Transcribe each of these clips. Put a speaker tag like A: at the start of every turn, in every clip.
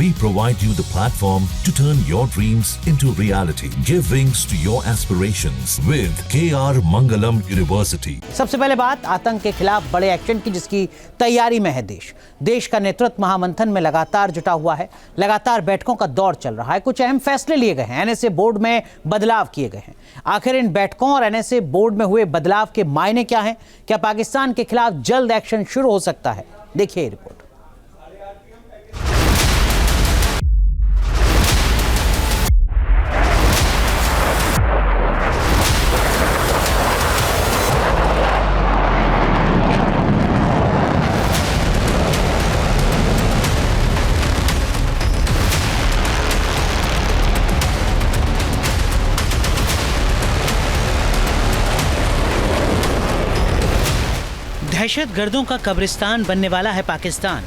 A: We provide you the platform to turn your dreams into reality. Give wings to your aspirations with KR Mangalam University.
B: सबसे पहले बात आतंक के खिलाफ बड़े एक्शन की, जिसकी तैयारी में है देश। देश का नेतृत्व महामंथन में लगातार जुटा हुआ है। लगातार बैठकों का दौर चल रहा है। कुछ अहम फैसले लिए गए हैं। एनएसए बोर्ड में बदलाव किए गए हैं। आखिर इन बैठकों और एनएसए बोर्ड में हुए बदलाव के मायने क्या हैं? क्या पाकिस्तान के खिलाफ जल्द एक्शन शुरू हो सकता है? देखिए रिपोर्ट। दहशतगर्दों का कब्रिस्तान बनने वाला है पाकिस्तान।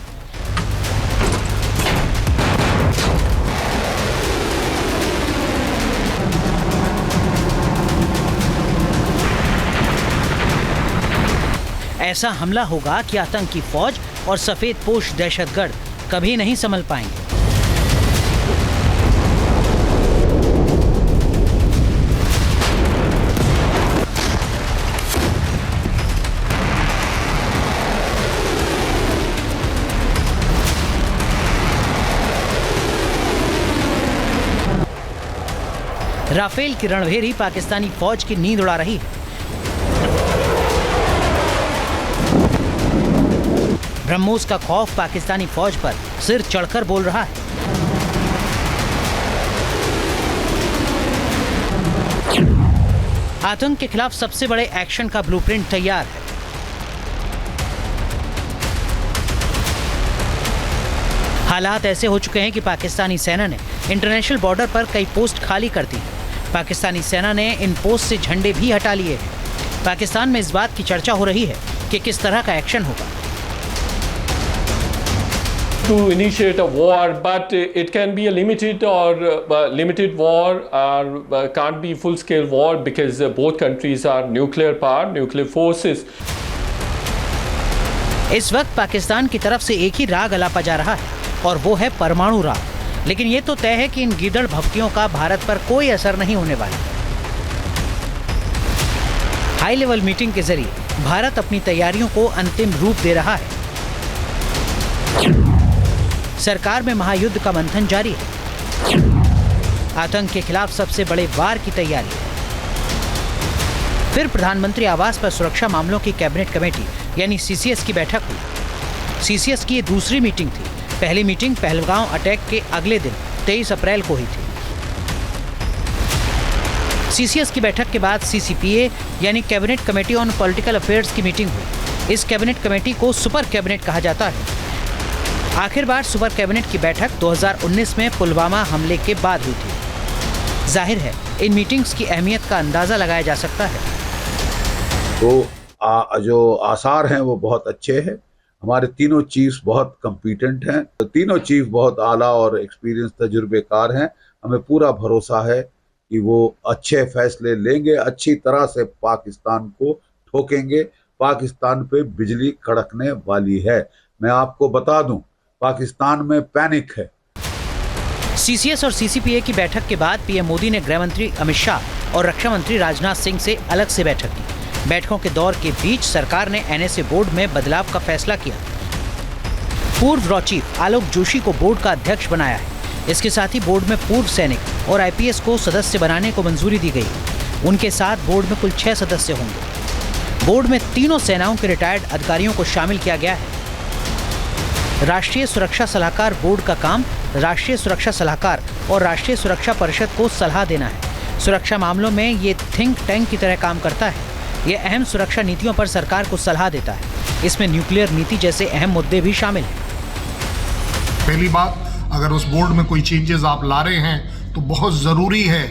B: ऐसा हमला होगा कि आतंकी फौज और सफेद पोश दहशतगर्द कभी नहीं संभल पाएंगे। राफेल की रणभेरी पाकिस्तानी फौज की नींद उड़ा रही है। ब्रह्मोस का खौफ पाकिस्तानी फौज पर सिर चढ़कर बोल रहा है। आतंक के खिलाफ सबसे बड़े एक्शन का ब्लूप्रिंट तैयार है। हालात ऐसे हो चुके हैं कि पाकिस्तानी सेना ने इंटरनेशनल बॉर्डर पर कई पोस्ट खाली कर दी। पाकिस्तानी सेना ने इन पोस्ट से झंडे भी हटा लिए हैं। पाकिस्तान में इस बात की चर्चा हो रही है कि किस तरह का एक्शन होगा।
C: To initiate a war, but it can be a limited war, or can't be full-scale war because both countries are nuclear power, nuclear forces.
B: इस वक्त पाकिस्तान की तरफ से एक ही राग अलापा जा रहा है और वो है परमाणु राग। लेकिन ये तो तय है कि इन गीदड़ भभकियों का भारत पर कोई असर नहीं होने वाला। हाई लेवल मीटिंग के जरिए भारत अपनी तैयारियों को अंतिम रूप दे रहा है। सरकार में महायुद्ध का मंथन जारी है। आतंक के खिलाफ सबसे बड़े वार की तैयारी है। फिर प्रधानमंत्री आवास पर सुरक्षा मामलों की कैबिनेट कमेटी यानी सीसीएस की बैठक हुई। सीसीएस की ये दूसरी मीटिंग थी। पहली मीटिंग पहलगांव अटैक के अगले दिन 23 अप्रैल को हुई थी। सीसीएस की बैठक के बाद सीसीपीए यानी cabinet committee on political affairs की मीटिंग हुई। इस कैबिनेट कमेटी को सुपर कैबिनेट कहा जाता है। आखिर बार सुपर कैबिनेट की बैठक 2019 में पुलवामा हमले के बाद हुई थी। जाहिर है इन मीटिंग्स की अहमियत का अंदाजा लगाया जा सकता है।
D: तो जो आसार हैं वो बहुत अच्छे हैं। हमारे तीनों चीफ्स बहुत कॉम्पिटेंट हैं। तीनों चीफ बहुत आला और एक्सपीरियंस तजुर्बेकार हैं। हमें पूरा भरोसा है कि वो अच्छे फैसले लेंगे, अच्छी तरह से पाकिस्तान को ठोकेंगे। पाकिस्तान पे बिजली कड़कने वाली है। मैं आपको बता दूं, पाकिस्तान में पैनिक है।
B: सीसीएस और सीसीपीए की बैठक के बाद पीएम मोदी ने गृह मंत्री अमित शाह और रक्षा मंत्री राजनाथ सिंह से अलग से बैठक की। बैठकों के दौर के बीच सरकार ने एनएसए बोर्ड में बदलाव का फैसला किया। पूर्व रॉ चीफ आलोक जोशी को बोर्ड का अध्यक्ष बनाया है। इसके साथ ही बोर्ड में पूर्व सैनिक और आईपीएस को सदस्य बनाने को मंजूरी दी गई। उनके साथ बोर्ड में कुल 6 सदस्य होंगे। बोर्ड में तीनों सेनाओं के रिटायर्ड अधिकारियों को शामिल किया गया है। राष्ट्रीय सुरक्षा सलाहकार बोर्ड का काम राष्ट्रीय सुरक्षा सलाहकार और राष्ट्रीय सुरक्षा परिषद को सलाह देना है। सुरक्षा मामलों में ये थिंक टैंक की तरह काम करता है। ये अहम सुरक्षा नीतियों पर सरकार को सलाह देता है। इसमें न्यूक्लियर नीति जैसे अहम मुद्दे भी शामिल हैं।
E: पहली बात, अगर उस बोर्ड में कोई चेंजेस आप ला रहे हैं तो बहुत ज़रूरी है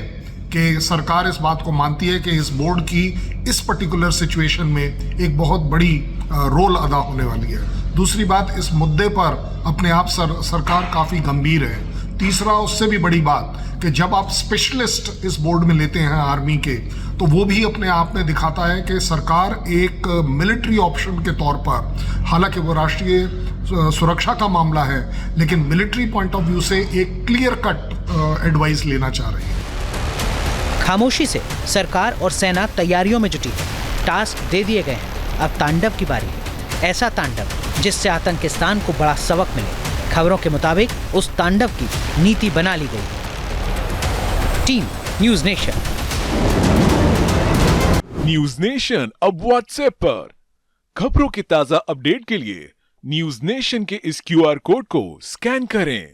E: कि सरकार इस बात को मानती है कि इस बोर्ड की इस पर्टिकुलर सिचुएशन में एक बहुत बड़ी रोल अदा होने वाली है। दूसरी बात, इस मुद्दे पर अपने आप सरकार काफ़ी गंभीर है। तीसरा, उससे भी बड़ी बात कि जब आप स्पेशलिस्ट इस बोर्ड में लेते हैं आर्मी के, तो वो भी अपने आप में दिखाता है कि सरकार एक मिलिट्री ऑप्शन के तौर पर, हालांकि वो राष्ट्रीय सुरक्षा का मामला है, लेकिन मिलिट्री पॉइंट ऑफ व्यू से एक क्लियर कट एडवाइस लेना चाह रही है।
B: खामोशी से सरकार और सेना तैयारियों में जुटी है। टास्क दे दिए गए हैं, अब तांडव की बारी है। ऐसा तांडव जिससे आतंकिस्तान को बड़ा सबक मिले। खबरों के मुताबिक उस तांडव की नीति बना ली गई। Team news nation.
F: News nation अब व्हाट्सएप पर। खबरों के ताजा अपडेट के लिए न्यूज़ नेशन के इस QR कोड को स्कैन करें।